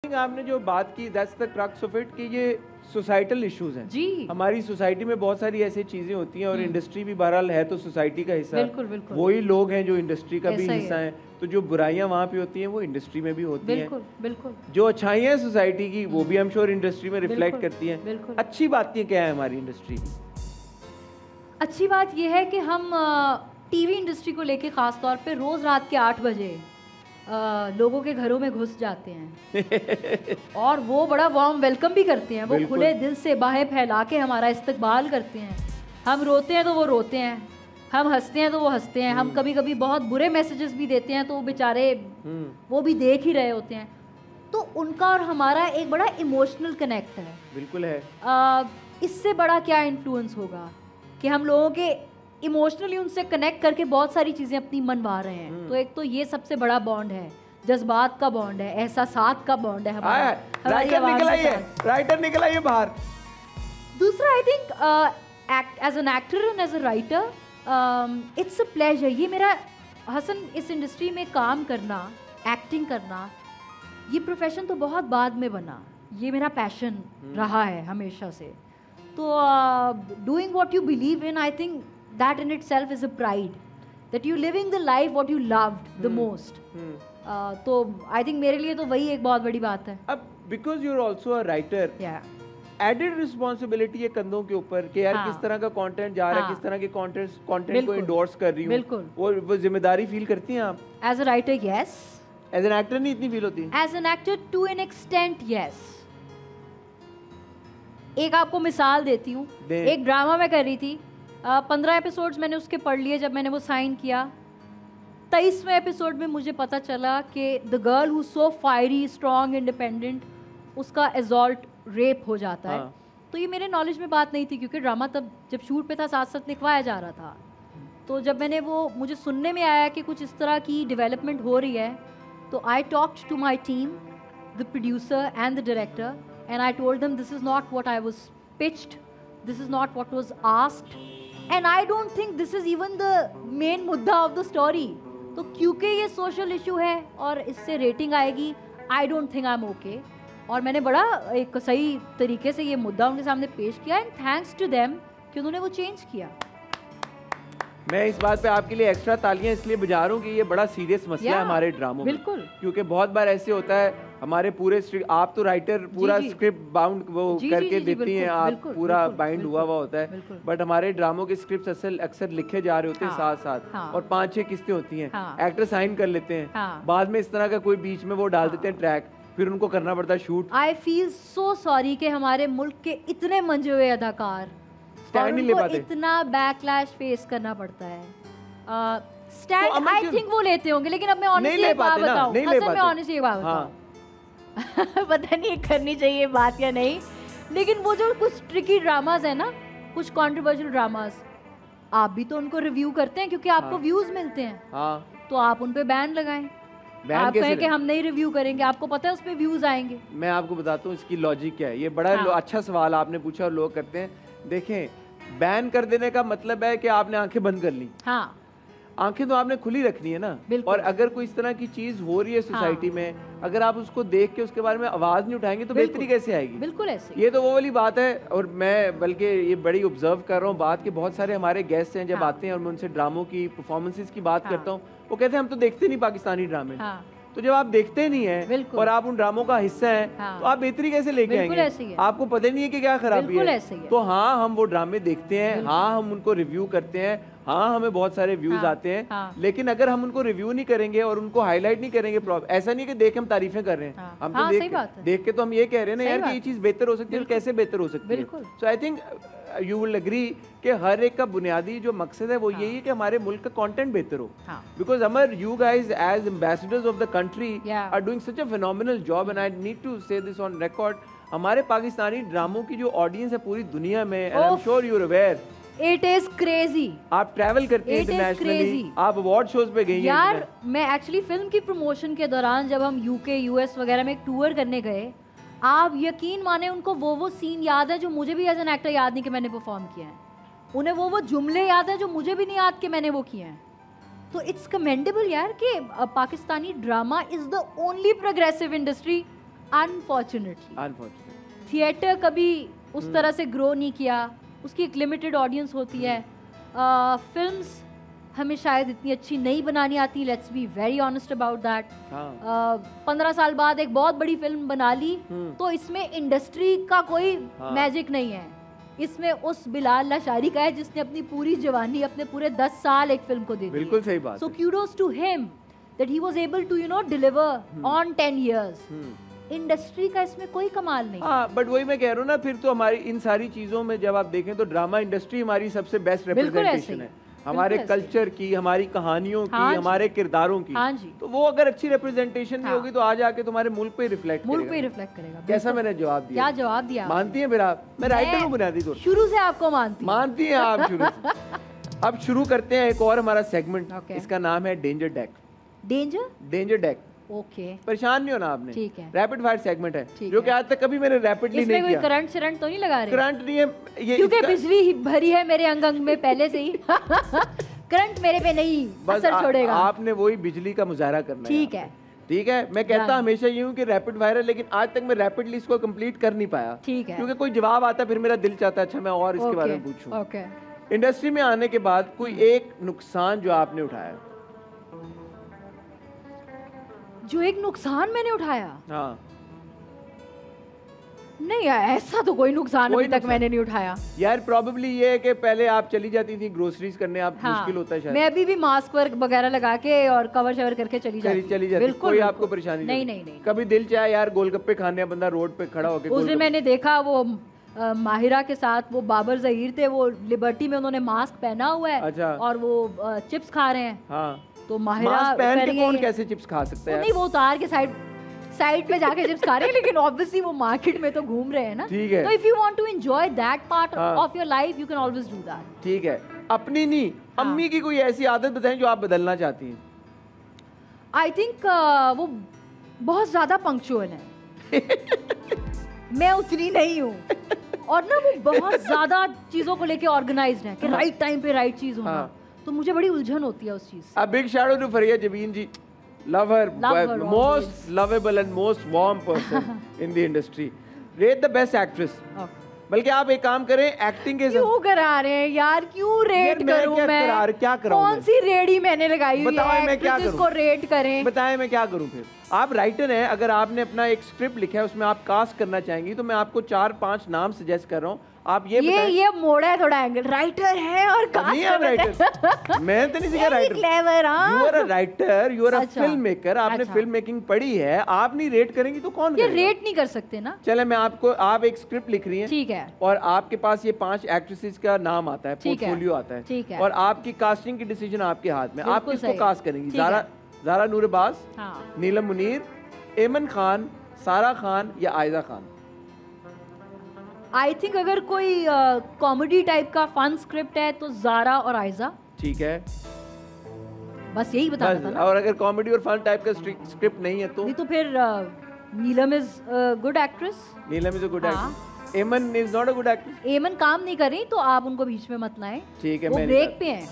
Think आपने जो बात की that's the crux of it कि ये सोसाइटल इश्यूज हैं जी। हमारी सोसाइटी में बहुत सारी ऐसी चीजें होती हैं और इंडस्ट्री भी बहरहाल है तो सोसाइटी का हिस्सा, बिल्कुल बिल्कुल वही लोग हैं जो इंडस्ट्री का भी ऐसा ही हिस्सा है। हैं, तो जो बुराइयां वहाँ पे होती हैं वो इंडस्ट्री में भी होती हैं, बिल्कुल बिल्कुल जो अच्छाइयाँ हैं सोसाइटी की वो भी आई एम श्योर इंडस्ट्री में रिफ्लेक्ट बिल्कुल, करती हैं। बिल्कुल। अच्छी बातें क्या है हमारी इंडस्ट्री की? अच्छी बात यह है कि हम टीवी इंडस्ट्री को लेके ख़ास तौर पे रोज़ रात के 8 बजे लोगों के घरों में घुस जाते हैं और वो बड़ा वार्म वेलकम भी करते हैं, वो बिल्कुल। खुले दिल से बाहें फैला के हमारा इस्तकबाल करते हैं। हम रोते हैं तो वो रोते हैं, हम हंसते हैं तो वो हंसते हैं, हम कभी कभी बहुत बुरे मैसेजेस भी देते हैं तो वो बेचारे वो भी देख ही रहे होते हैं। तो उनका और हमारा एक बड़ा इमोशनल कनेक्ट है। बिल्कुल है। इससे बड़ा क्या इन्फ्लुएंस होगा कि हम लोगों के इमोशनली उनसे कनेक्ट करके बहुत सारी चीज़ें अपनी मनवा रहे हैं। तो एक तो ये सबसे बड़ा बॉन्ड है, जज्बात का बॉन्ड है, एहसासात का बॉन्ड है हमारा, हमारी राइटर आवाज़ निकल के आइए, साथ। राइटर निकल आइए बाहर। दूसरा I think as an actor and as a writer it's a pleasure. ये मेरा हसन इस इंडस्ट्री में काम करना, एक्टिंग करना, ये प्रोफेशन तो बहुत बाद में बना, ये मेरा पैशन रहा है हमेशा से। तो doing what you believe in, I think that in itself is a pride that you living the life what you loved the most. तो आई थिंक मेरे लिए तो वही एक बहुत बड़ी बात है। अब because you are also a writer, added responsibility है कंधों के ऊपर कि यार किस तरह का कंटेंट जा रहा है, किस तरह के कंटेंट को इंडोर्स कर रही हूँ, बिल्कुल। वो जिम्मेदारी फील करती हैं आप? As a writer yes, as an actor नहीं इतनी फील होती? As an actor to an extent yes. एक आपको मिसाल देती हूँ, एक ड्रामा मैं कर रही थी, 15 एपिसोड्स मैंने उसके पढ़ लिए जब मैंने वो साइन किया। 23वें एपिसोड में मुझे पता चला कि the girl who so fiery strong independent, उसका एजॉल्ट रेप हो जाता है। तो ये मेरे नॉलेज में बात नहीं थी क्योंकि ड्रामा तब जब शूट पे था साथ साथ लिखवाया जा रहा था। तो जब मैंने वो मुझे सुनने में आया कि कुछ इस तरह की डेवलपमेंट हो रही है, तो I talked to my team, the producer and the director, and I told them this is not what I was pitched, this is not what was asked, and I don't think this is even the main मुद्दा of the story. तो क्योंकि ये social issue है और इससे rating आएगी, आई don't think I am okay. और मैंने बड़ा एक सही तरीके से ये मुद्दा उनके सामने पेश किया, एंड थैंक्स टू देम कि उन्होंने वो चेंज किया। मैं इस बात पे आपके लिए एक्स्ट्रा तालियां इसलिए बजा रहा हूँ कि ये बड़ा सीरियस मसला है हमारे ड्रामों में। बिल्कुल। क्योंकि बहुत बार ऐसे होता है हमारे पूरे आप तो राइटर पूरा स्क्रिप्ट बाउंड वो करके देती हैं, आप पूरा बाइंड हुआ होता है, बट हमारे ड्रामों के स्क्रिप्ट अक्सर लिखे जा रहे होते हैं साथ साथ, और 5-6 किस्तें होती हैं, एक्टर साइन कर लेते हैं, बाद में इस तरह का कोई बीच में वो डाल देते हैं ट्रैक, फिर उनको करना पड़ता है shoot. I feel so sorry कि हमारे मुल्क के इतने मंजे हुए अदाकार स्टैंड नहीं ले पाते, इतना बैकलैश फेस करना पड़ता है। स्टैंड आई थिंक वो लेते होंगे, लेकिन अब मैं ऑनेस्टली एक बात बताऊं, हसन मैं ऑनेस्टली एक बात बताऊं, पता नहीं करनी चाहिए बात या नहीं, लेकिन वो जो कुछ ट्रिकी ड्रामाज है ना, कुछ कंट्रोवर्शियल ड्रामाज, आप भी तो उनको रिव्यू करते हैं क्योंकि आपको व्यूज मिलते हैं, तो आप उन पे बैन लगाएं। आप कहें कि हम नहीं रिव्यू करेंगे, आपको पता है उस पे व्यूज आएंगे। मैं आपको बताता हूँ इसकी लॉजिक क्या है। ये बड़ा अच्छा सवाल आपने पूछा और लोग करते हैं। देखें, बैन कर देने का मतलब है कि आपने आंखें बंद कर ली, आंखें तो आपने खुली रखनी है ना। और अगर कोई इस तरह की चीज हो रही है सोसाइटी में, अगर आप उसको देख के उसके बारे में आवाज नहीं उठाएंगे तो बेहतरी कैसे आएगी? बिल्कुल ऐसे। ये तो वो वाली बात है। और मैं बल्कि ये बड़ी ऑब्जर्व कर रहा हूँ बात कि बहुत सारे हमारे गेस्ट हैं, जब आते हैं और मैं उनसे ड्रामों की परफॉर्मेंसेस की बात करता हूँ, वो कहते हैं हम तो देखते नहीं पाकिस्तानी ड्रामे। तो जब आप देखते नहीं है और आप उन ड्रामों का हिस्सा हैं, तो आप बेहतरी कैसे लेके आएंगे? आपको पता नहीं है कि क्या खराबी है। तो हाँ, हम वो ड्रामे देखते हैं, हाँ हम उनको रिव्यू करते हैं, हाँ हमें बहुत सारे व्यूज आते हैं, लेकिन अगर हम उनको रिव्यू नहीं करेंगे और उनको हाईलाइट नहीं करेंगे, ऐसा नहीं कि देख हम तारीफें कर रहे हैं, हम तो देख के तो हम ये कह रहे हैं ना यार कि ये चीज बेहतर हो सकती है, कैसे बेहतर हो सकती है। So I think you will agree कि हर एक का बुनियादी जो मकसद है वो यही है कि हमारे मुल्क का कंटेंट बेहतर हो। Because Amar, you guys as ambassadors of the country are doing such a phenomenal job, and I need to say this on record. हमारे पाकिस्तानी ड्रामों की जो ऑडियंस है पूरी दुनिया में, and I am sure you are aware, it is crazy. आप travel करते हैं इंटरनेशनली, आप अवार्ड शोज पे गई हैं यार। मैं एक्चुअली फिल्म की प्रमोशन के दौरान जब हम यूके यूएस वगैरह में एक टूर करने गए, आप यकीन माने उनको वो सीन याद है जो मुझे भी एज एन एक्टर याद नहीं कि मैंने परफॉर्म किया है, उन्हें वो जुमले याद है जो मुझे भी नहीं याद कि मैंने वो किए हैं। तो इट्स कमेंडेबल यार कि Pakistani drama is the only progressive industry unfortunately theatre कभी उस तरह से ग्रो नहीं किया, उसकी एक लिमिटेड ऑडियंस होती है। फिल्म्स हमें शायद इतनी अच्छी नहीं बनानी आती, let's be very honest about that. 15 साल बाद एक बहुत बड़ी फिल्म बना ली तो इसमें इंडस्ट्री का कोई मैजिक नहीं है, इसमें उस बिलाल लाशारी का है जिसने अपनी पूरी जवानी, अपने पूरे 10 साल एक फिल्म को दे दी। बिल्कुल सही बात। सो kudos to him that he was able to deliver on 10 years। Industry का इसमें कोई कमाल नहीं। हाँ, बट वही मैं कह रहा हूँ ना, फिर तो हमारी इन सारी चीजों में जब आप देखें तो ड्रामा इंडस्ट्री हमारी सबसे बेस्ट रिप्रेजेंटेशन है, हमारे कल्चर की, हमारी कहानियों की, हमारे किरदारों की। हाँ जी। तो वो अगर अच्छी रिप्रेजेंटेशन नहीं होगी तो आज आके तुम्हारे मुल्क पे रिफ्लेक्ट करेगा। कैसा मैंने जवाब दिया? क्या जवाब दिया? मानती हैं फिर आप? मैं राइटर हूँ बुनियादी तौर पर। शुरू से आपको मानती हैं आप शुरू से। अब शुरू करते हैं एक और हमारा सेगमेंट, इसका नाम है danger deck. Danger deck. Okay, परेशान नहीं होना आपने, ठीक है। रैपिड फायर सेगमेंट है जो कि आज तक कभी मैंने रैपिडली नहीं किया। करंट तो नहीं लगा रहे? करंट नहीं है ये, क्योंकि बिजली भरी है मेरे अंग में पहले से ही। करंट मेरे पे नहीं असर छोड़ेगा। आपने वही बिजली का मुजाहरा करना है। ठीक है। मैं कहता हमेशा ये हूँ कि रैपिड फायर है, लेकिन आज तक मैं रैपिडली इसको कंप्लीट कर नहीं पाया। ठीक है। क्योंकि कोई जवाब आता फिर मेरा दिल चाहता है अच्छा मैं और इसके बारे में पूछूं। इंडस्ट्री में आने के बाद कोई एक नुकसान जो आपने उठाया? जो एक नुकसान मैंने उठाया? हाँ। नहीं, ऐसा तो कोई नुकसान अभी तक मैंने नहीं उठाया यार। प्रॉब्ली ये है कि पहले आप चली जाती थी ग्रोसरीज करने, आप मुश्किल होता है शायद। मैं अभी भी मास्क वर्क वगैरह लगा के और कवर शवर करके चली जाती। कोई आपको परेशानी नहीं। कभी दिल चाहे यार गोलगप्पे खाने, बंदा रोड पे खड़ा होकर। उस दिन मैंने देखा वो माहिरा के साथ वो बाबर जहीर थे, वो लिबर्टी में उन्होंने मास्क पहना हुआ है। अच्छा। और वो चिप्स खा रहे हैं। हाँ। तो माहिरा पहन के कौन कैसे चिप्स खा सकता है? नहीं, वो उतार के साइड पे जाके चिप्स खा रहे हैं, लेकिन ऑब्वियसली वो मार्केट में तो घूम रहे हैं ना। ठीक है। तो if you want to enjoy that part of your life you can always do that. ठीक है। अपनी नहीं, अम्मी की कोई ऐसी आदत बताएं जो आप बदलना चाहती हैं। आई थिंक वो बहुत ज्यादा पंक्चुअल है। मैं उतनी नहीं हूँ। और ना वो बहुत ज्यादा चीजों को लेके ऑर्गेनाइज्ड है कि राइट टाइम पे राइट चीज होना। तो मुझे बड़ी उलझन होती है उस चीज से। A big shout out to Fariya Jabin ji. Love her most lovable and most warm person in the industry. Rate the best actress. बल्कि आप एक काम करें, एक्टिंग के क्यों करा रहे हैं यार? क्यों रेट करूं मैं? क्या कराऊं? कौन सी रेडी मैंने लगाई हुई है? मैं क्या करूं? इसको रेट करें। बताएं मैं क्या करूं फिर? आप राइटर हैं, अगर आपने अपना एक स्क्रिप्ट लिखा है उसमें आप कास्ट करना चाहेंगी तो मैं आपको 4-5 नाम सजेस्ट कर रहा हूं। आप ये मोड़ा है थोड़ा एंगल। राइटर है और कास्ट कर राइटर। मैं तो नहीं सीखा writer. Clever. You are a writer, you are a film maker. आपने फिल्म मेकिंग पढ़ी है, आप नहीं रेट करेंगी तो कौन करेगा? ये रेट नहीं कर सकते ना। चले मैं आप एक स्क्रिप्ट लिख रही हैं, ठीक है, और आपके पास ये 5 एक्ट्रेसेस का नाम आता है, पोर्टफोलियो आता है, ठीक है, और आपकी कास्टिंग की डिसीजन आपके हाथ में। आप किसको कास्ट करेंगी? ज़ारा नूर अब्बास, नीलम मुनीर, एमन खान, सारा खान या आयजा खान? आई थिंक अगर कोई कॉमेडी टाइप का फन स्क्रिप्ट है तो ज़ारा और आयजा। ठीक है, बस यही बताना था ना। और अगर कॉमेडी और फन टाइप का स्क्रिप्ट नहीं है तो फिर Neelam is good actress. Neelam is a good actress. Aiman is not a good actress. Aiman काम नहीं कर रही तो आप उनको बीच में मत लाएं। ठीक है, वो ब्रेक पे हैं।